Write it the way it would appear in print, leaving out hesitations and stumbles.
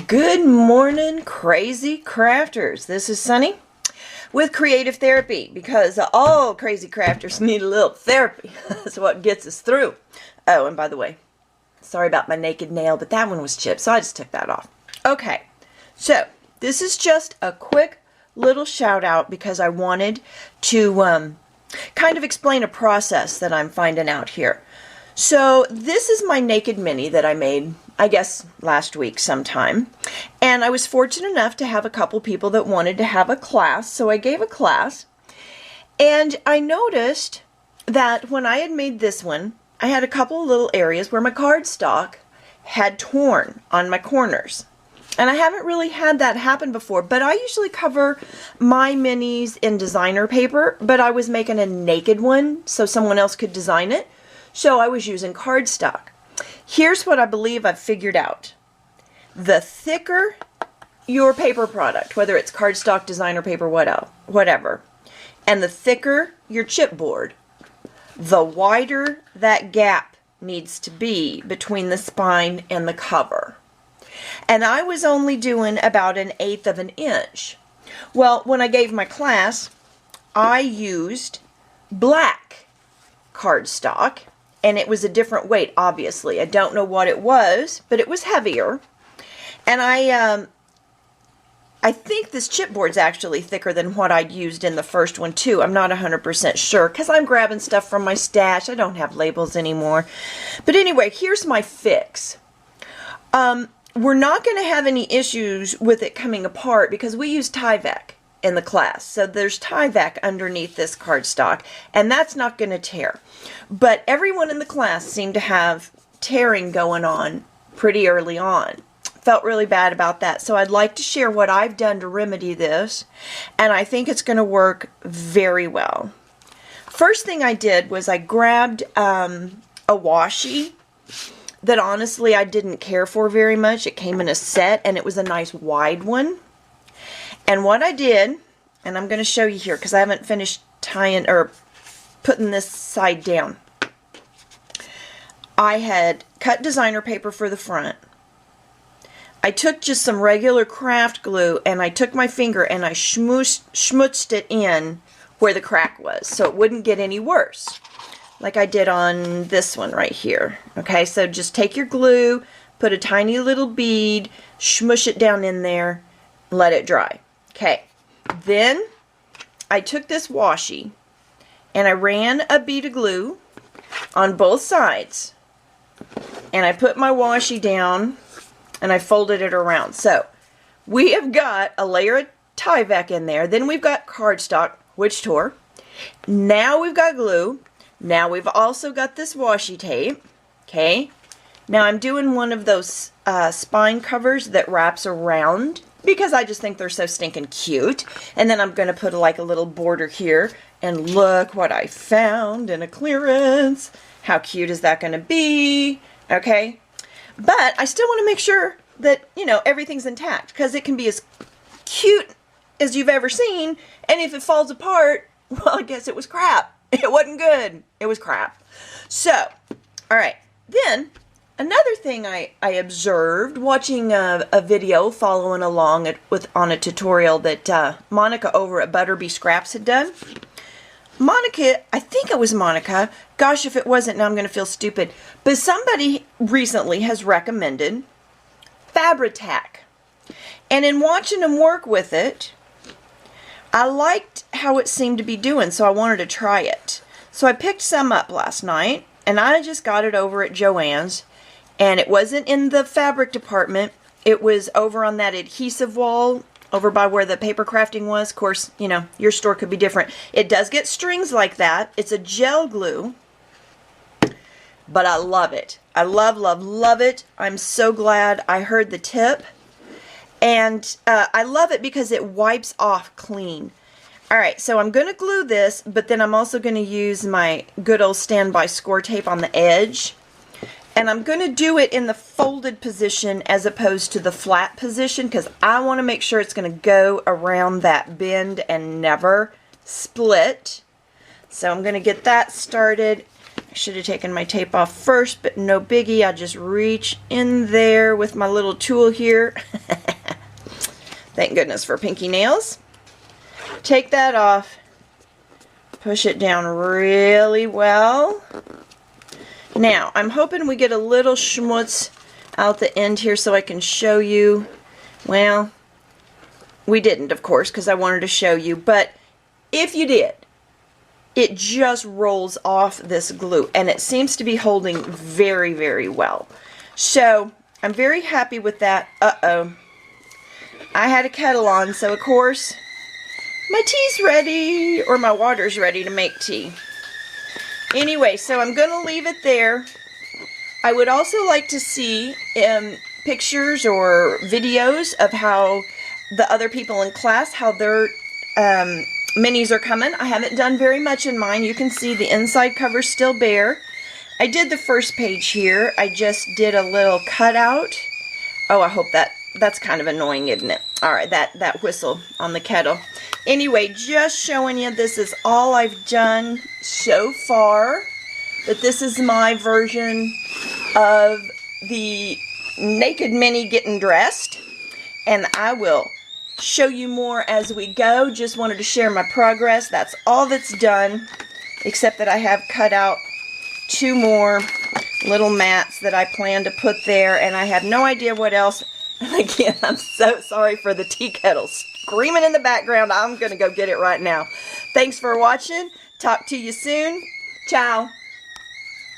Good morning, crazy crafters. This is Sunny with Creative Therapy because all crazy crafters need a little therapy. That's what gets us through. Oh, and by the way, sorry about my naked nail, but that one was chipped, so I just took that off. Okay, so this is just a quick little shout out because I wanted to kind of explain a process that I'm finding out here. So this is my naked mini that I made, I guess, last week sometime. And I was fortunate enough to have a couple people that wanted to have a class. So I gave a class. And I noticed that when I had made this one, I had a couple little areas where my cardstock had torn on my corners. And I haven't really had that happen before, but I usually cover my minis in designer paper, but I was making a naked one so someone else could design it. So I was using cardstock. Here's what I believe I've figured out. The thicker your paper product, whether it's cardstock, designer paper, whatever, and the thicker your chipboard, the wider that gap needs to be between the spine and the cover. And I was only doing about 1/8 of an inch. Well, when I gave my class, I used black cardstock. And it was a different weight, obviously. I don't know what it was, but it was heavier. And I think this chipboard's actually thicker than what I'd used in the first one, too. I'm not 100% sure, because I'm grabbing stuff from my stash. I don't have labels anymore. But anyway, here's my fix. We're not going to have any issues with it coming apart, because we use Tyvek in the class. So there's Tyvek underneath this cardstock, and that's not going to tear. But everyone in the class seemed to have tearing going on pretty early on. Felt really bad about that. So I'd like to share what I've done to remedy this, and I think it's going to work very well. First thing I did was I grabbed a washi that honestly I didn't care for very much. It came in a set, and it was a nice wide one. And what I did, and I'm going to show you here because I haven't finished tying or putting this side down. I had cut designer paper for the front. I took just some regular craft glue and I took my finger and I schmooched it in where the crack was so it wouldn't get any worse. Like I did on this one right here. Okay, so just take your glue, put a tiny little bead, smush it down in there, let it dry. Okay, then I took this washi and I ran a bead of glue on both sides and I put my washi down and I folded it around. So we have got a layer of Tyvek in there, then we've got cardstock, which tore. Now we've got glue. Now we've also got this washi tape. Okay, now I'm doing one of those spine covers that wraps around because I just think they're so stinking cute. And then I'm going to put like a little border here. And look what I found in a clearance. How cute is that going to be? Okay. But I still want to make sure that, you know, everything's intact. Because it can be as cute as you've ever seen. And if it falls apart, well, I guess it was crap. It wasn't good. It was crap. So, all right. Then another thing I observed watching a video following along on a tutorial that Monica over at Butterbee Scraps had done. Monica, I think it was Monica, gosh if it wasn't now I'm going to feel stupid, but somebody recently has recommended Fabri-Tac. And in watching them work with it, I liked how it seemed to be doing, so I wanted to try it. So I picked some up last night and I just got it over at Joann's. And it wasn't in the fabric department. It was over on that adhesive wall, over by where the paper crafting was. Of course, you know, your store could be different. It does get strings like that. It's a gel glue. But I love it. I love, love, love it. I'm so glad I heard the tip. And I love it because it wipes off clean. Alright, so I'm going to glue this, but then I'm also going to use my good old standby score tape on the edge. And I'm going to do it in the folded position as opposed to the flat position because I want to make sure it's going to go around that bend and never split. So I'm going to get that started. I should have taken my tape off first, but no biggie. I'll just reach in there with my little tool here. Thank goodness for pinky nails. Take that off. Push it down really well. Now, I'm hoping we get a little schmutz out the end here so I can show you. Well, we didn't, of course, because I wanted to show you, but if you did, it just rolls off this glue, and it seems to be holding very, very well. So, I'm very happy with that. Uh-oh. I had a kettle on, so of course, my tea's ready, or my water's ready to make tea. Anyway, so I'm going to leave it there. I would also like to see pictures or videos of how the other people in class, how their minis are coming. I haven't done very much in mine. You can see the inside cover's still bare. I did the first page here. I just did a little cutout. Oh, I hope that's kind of annoying, isn't it? All right, that whistle on the kettle. Anyway, just showing you this is all I've done so far. But this is my version of the naked mini getting dressed. And I will show you more as we go. Just wanted to share my progress. That's all that's done, except that I have cut out 2 more little mats that I plan to put there, and I have no idea what else. Again, I'm so sorry for the tea kettle screaming in the background. I'm going to go get it right now. Thanks for watching. Talk to you soon. Ciao.